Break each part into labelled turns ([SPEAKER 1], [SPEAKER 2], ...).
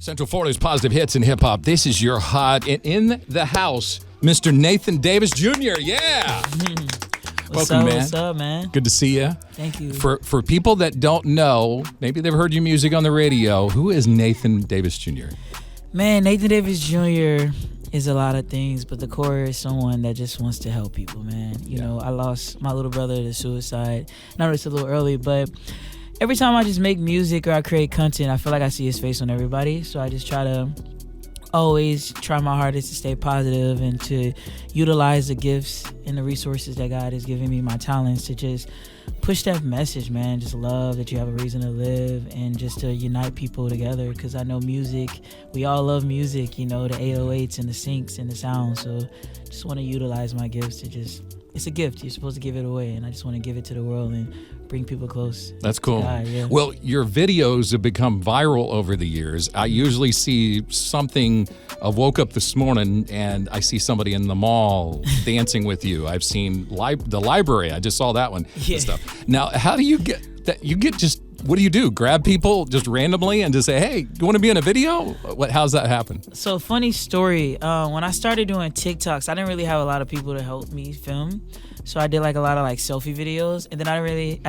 [SPEAKER 1] Central Florida's positive hits and hip hop. This is your hot and in the house, Mr. Nathan Davis Jr. Yeah. Welcome, man.
[SPEAKER 2] What's up, man?
[SPEAKER 1] Good to see you.
[SPEAKER 2] Thank you.
[SPEAKER 1] For people that don't know, maybe they've heard your music on the radio. Who is Nathan Davis Jr.?
[SPEAKER 2] Man, Nathan Davis Jr. is a lot of things, but the core is someone that just wants to help people, man. You know, I lost my little brother to suicide. I know it's a little early, but every time I just make music or I create content, I feel like I see his face on everybody. So I just try to always try my hardest to stay positive and to utilize the gifts and the resources that God has given me, my talents, to just push that message, man. Just love that you have a reason to live and just to unite people together, because I know music, we all love music, you know, the 808s and the syncs and the sounds. So just want to utilize my gifts to just, it's a gift. You're supposed to give it away, and I just want to give it to the world and bring people close.
[SPEAKER 1] That's cool.
[SPEAKER 2] God, yeah.
[SPEAKER 1] Well, your videos have become viral over the years. I usually see something. I woke up this morning and I see somebody in the mall dancing with you. I've seen the library. I just saw that one.
[SPEAKER 2] Yeah.
[SPEAKER 1] And stuff. Now, how do you get that? You get just, what do? Grab people just randomly and just say, hey, you want to be in a video? How's that happen?
[SPEAKER 2] So, funny story. When I started doing TikToks, I didn't really have a lot of people to help me film. So I did like a lot of like selfie videos, and then I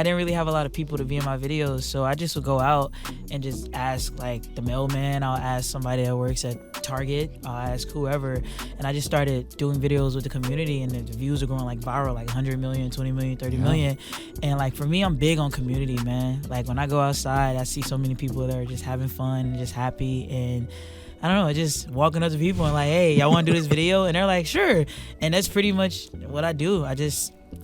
[SPEAKER 2] didn't really have a lot of people to be in my videos. So I just would go out and just ask like the mailman. I'll ask somebody that works at Target. I'll ask whoever, and I just started doing videos with the community, and the views are going like viral, like 100 million, 20 million, 30 million. And like for me, I'm big on community, man. Like when I go outside, I see so many people that are just having fun and just happy, and I don't know, just walking up to people and like, hey, y'all want to do this video? And they're like, sure. And that's pretty much what I do.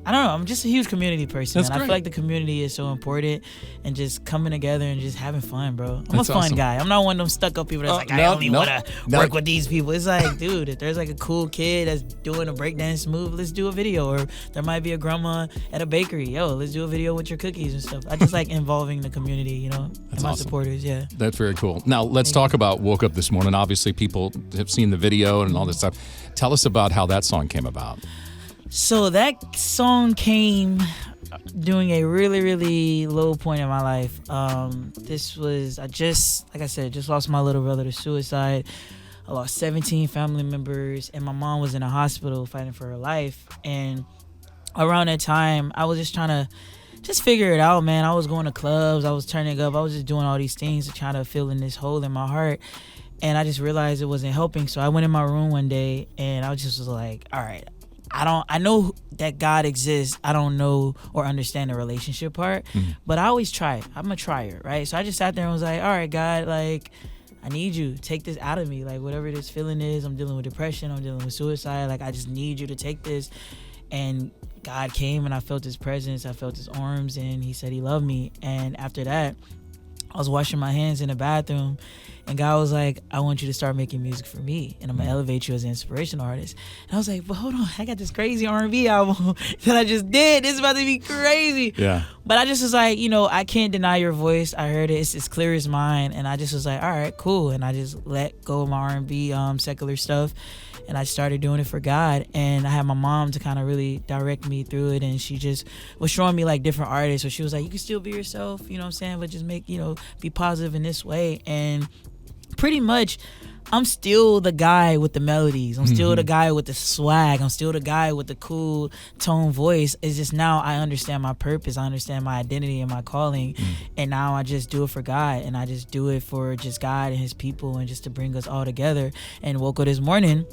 [SPEAKER 2] I don't know, I'm just a huge community person.
[SPEAKER 1] That's
[SPEAKER 2] and
[SPEAKER 1] great.
[SPEAKER 2] I feel like the community is so important, and just coming together and just having fun, bro. I'm
[SPEAKER 1] That's
[SPEAKER 2] a fun
[SPEAKER 1] awesome.
[SPEAKER 2] guy. I'm not one of them stuck-up people that's like, I only want to work with these people. It's like, dude, if there's like a cool kid that's doing a breakdance move, let's do a video. Or there might be a grandma at a bakery. Yo, let's do a video with your cookies and stuff. I just like involving the community, you know, and my
[SPEAKER 1] awesome.
[SPEAKER 2] supporters, yeah.
[SPEAKER 1] That's very cool. Now, let's talk about Woke Up This Morning. Obviously, people have seen the video and all this stuff. Tell us about how that song came about.
[SPEAKER 2] So that song came during a really, really low point in my life. This was, like I said, just lost my little brother to suicide. I lost 17 family members, and my mom was in a hospital fighting for her life. And around that time, I was just trying to just figure it out, man. I was going to clubs, I was turning up, I was just doing all these things to try to fill in this hole in my heart. And I just realized it wasn't helping. So I went in my room one day, and I was like, all right, I know that God exists. I don't know or understand the relationship part, but I always try. I'm a trier, right? So I just sat there and was like, all right, God, like, I need you. Take this out of me. Like, whatever this feeling is, I'm dealing with depression, I'm dealing with suicide. Like, I just need you to take this. And God came, and I felt his presence. I felt his arms, and he said he loved me. And after that, I was washing my hands in the bathroom, and God was like, I want you to start making music for me, and I'm gonna elevate you as an inspirational artist. And I was like, but hold on, I got this crazy R&B album that I just did. This is about to be crazy.
[SPEAKER 1] Yeah.
[SPEAKER 2] But I just was like, you know, I can't deny your voice. I heard it. It's as clear as mine. And I just was like, all right, cool. And I just let go of my R&B, secular stuff. And I started doing it for God. And I had my mom to kind of really direct me through it. And she just was showing me like different artists. So she was like, you can still be yourself, you know what I'm saying? But just make, you know, be positive in this way. And pretty much, I'm still the guy with the melodies. I'm still the guy with the swag. I'm still the guy with the cool tone voice. It's just now I understand my purpose. I understand my identity and my calling. And now I just do it for God. And I just do it for just God and his people, and just to bring us all together. And woke up this morning,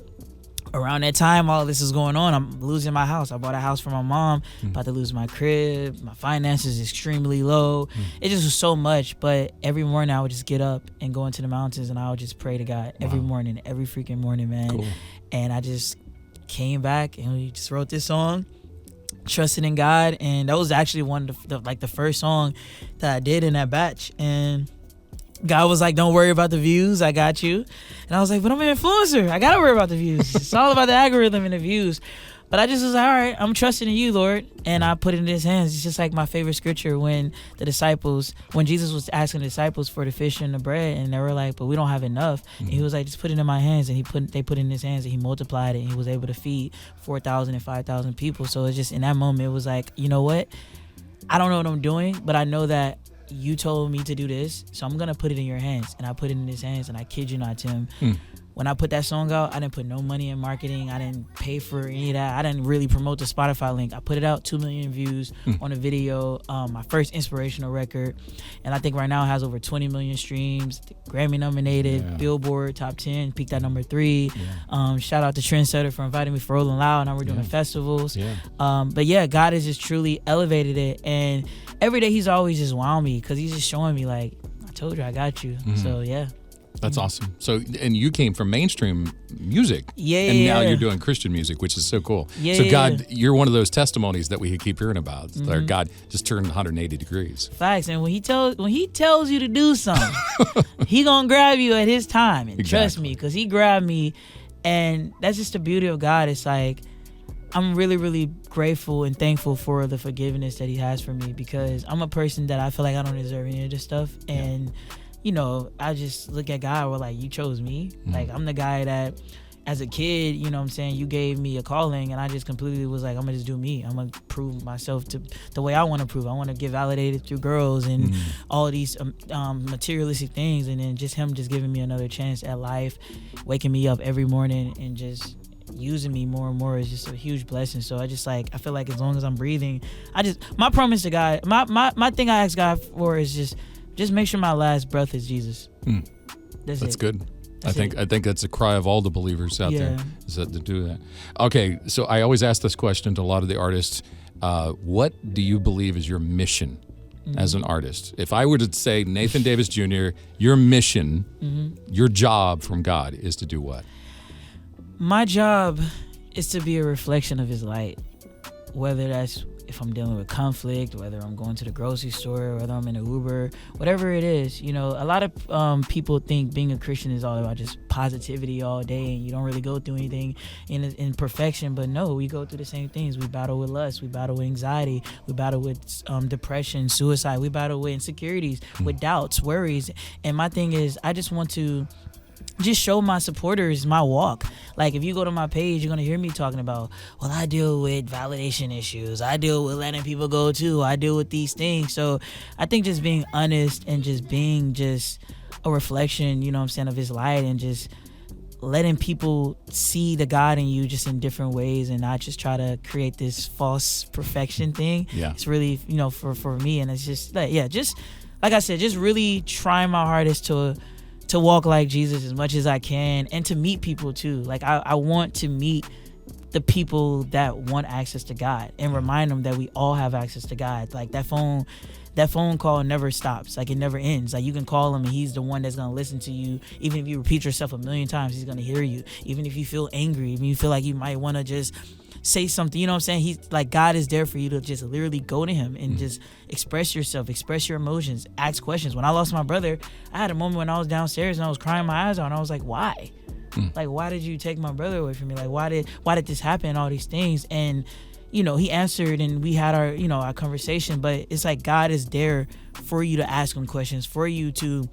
[SPEAKER 2] around that time all this is going on, I'm losing my house. I bought a house for my mom, about to lose my crib, my finances extremely low. It just was so much. But every morning I would just get up and go into the mountains, and I would just pray to God every morning, every freaking morning, man.
[SPEAKER 1] Cool.
[SPEAKER 2] And I just came back, and we just wrote this song, Trusting in God. And that was actually one of the first song that I did in that batch. And God was like, don't worry about the views, I got you. And I was like, but I'm an influencer, I gotta worry about the views. It's all about the algorithm and the views. But I just was like, all right, I'm trusting in you, Lord. And I put it in his hands. It's just like my favorite scripture when Jesus was asking the disciples for the fish and the bread, and they were like, but we don't have enough. And he was like, just put it in my hands. And they put it in his hands, and he multiplied it, and he was able to feed 4,000 and 5,000 people. So it's just in that moment, it was like, you know what? I don't know what I'm doing, but I know that you told me to do this, so I'm gonna put it in your hands. And I put it in his hands, and I kid you not, Tim. When I put that song out, I didn't put no money in marketing. I didn't pay for any of that. I didn't really promote the Spotify link. I put it out, 2 million views on a video, my first inspirational record. And I think right now it has over 20 million streams, Grammy nominated, Billboard Top 10, peaked at number 3. Shout out to Trendsetter for inviting me for Rolling Loud. Now we're doing festivals. But yeah, God has just truly elevated it. And every day he's always just wowing me because he's just showing me like, I told you I got you. So yeah.
[SPEAKER 1] That's awesome. So, and you came from mainstream music. And now you're doing Christian music, which is so cool. So God, you're one of those testimonies that we keep hearing about. Where God just turned 180 degrees.
[SPEAKER 2] Facts. And when he tells you to do something, he gonna grab you at his time. And trust me, because he grabbed me. And that's just the beauty of God. It's like, I'm really, really grateful and thankful for the forgiveness that he has for me, because I'm a person that I feel like I don't deserve any of this stuff. And you know, I just look at God, we're like, you chose me. Like, I'm the guy that, as a kid, you know what I'm saying, you gave me a calling, and I just completely was like, I'm going to just do me. I'm going to prove myself to the way I want to prove. I want to get validated through girls and all these materialistic things. And then just him just giving me another chance at life, waking me up every morning and just using me more and more is just a huge blessing. So I just like, I feel like as long as I'm breathing, my promise to God, my thing I ask God for is just make sure my last breath is Jesus. That's
[SPEAKER 1] good. I think that's a cry of all the believers out there, is that to do that. Okay, so I always ask this question to a lot of the artists. What do you believe is your mission as an artist? If I were to say, Nathan Davis Jr., your mission, your job from God is to do what?
[SPEAKER 2] My job is to be a reflection of his light, whether that's if I'm dealing with conflict, whether I'm going to the grocery store, whether I'm in an Uber, whatever it is. You know, a lot of people think being a Christian is all about just positivity all day and you don't really go through anything in perfection. But no, we go through the same things. We battle with lust. We battle with anxiety. We battle with depression, suicide. We battle with insecurities, with doubts, worries. And my thing is, I just want to just show my supporters my walk. Like, if you go to my page, you're going to hear me talking about, well, I deal with validation issues. I deal with letting people go too. I deal with these things. So I think just being honest and just being just a reflection, you know what I'm saying, of his light, and just letting people see the God in you just in different ways and not just try to create this false perfection thing. It's really, you know, for me. And it's just like, just like I said, just really trying my hardest to walk like Jesus as much as I can, and to meet people too. Like, I want to meet the people that want access to God and remind them that we all have access to God. Like, that phone call never stops. Like, it never ends. Like, you can call him and he's the one that's going to listen to you. Even if you repeat yourself 1,000,000 times, he's going to hear you. Even if you feel angry, even if you feel like you might want to just say something, you know what I'm saying? He's like, God is there for you to just literally go to him and just express yourself, express your emotions, ask questions. When I lost my brother, I had a moment when I was downstairs and I was crying my eyes out, and I was like, why? Like, why did you take my brother away from me? Like, why did this happen? All these things. And, you know, he answered and we had our, you know, our conversation. But it's like, God is there for you to ask him questions, for you to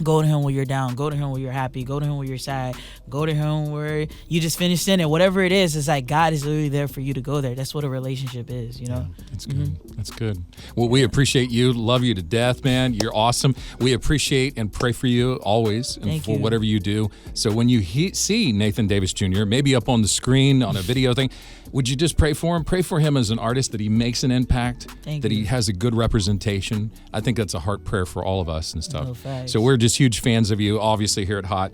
[SPEAKER 2] go to him when you're down, go to him when you're happy, go to him when you're sad, go to him where you just finished in it. Whatever it is, it's like God is literally there for you to go there. That's what a relationship is, you know?
[SPEAKER 1] Yeah, that's good. That's good. Well, we appreciate you. Love you to death, man. You're awesome. We appreciate and pray for you always and for whatever you do. So when you see Nathan Davis Jr., maybe up on the screen on a video thing, would you just pray for him? Pray for him as an artist, that he makes an impact, that he has a good representation. I think that's a heart prayer for all of us and stuff. So we're just huge fans of you, obviously, here at Hot.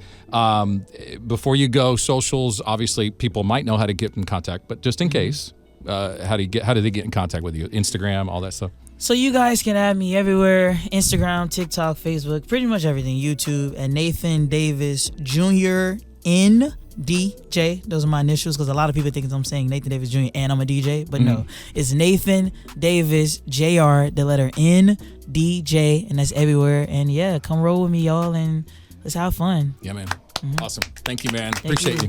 [SPEAKER 1] Before you go, socials, obviously, people might know how to get in contact, but just in case, how do they get in contact with you? Instagram, all that stuff?
[SPEAKER 2] So you guys can add me everywhere: Instagram, TikTok, Facebook, pretty much everything, YouTube, and Nathan Davis Jr. NDJ. Those are my initials, because a lot of people think I'm saying Nathan Davis Jr. and I'm a DJ, but no, it's Nathan Davis Jr., the letter N, DJ, and that's everywhere. And yeah, come roll with me, y'all, and let's have fun.
[SPEAKER 1] Yeah, man. Awesome. Thank you, man. Appreciate you.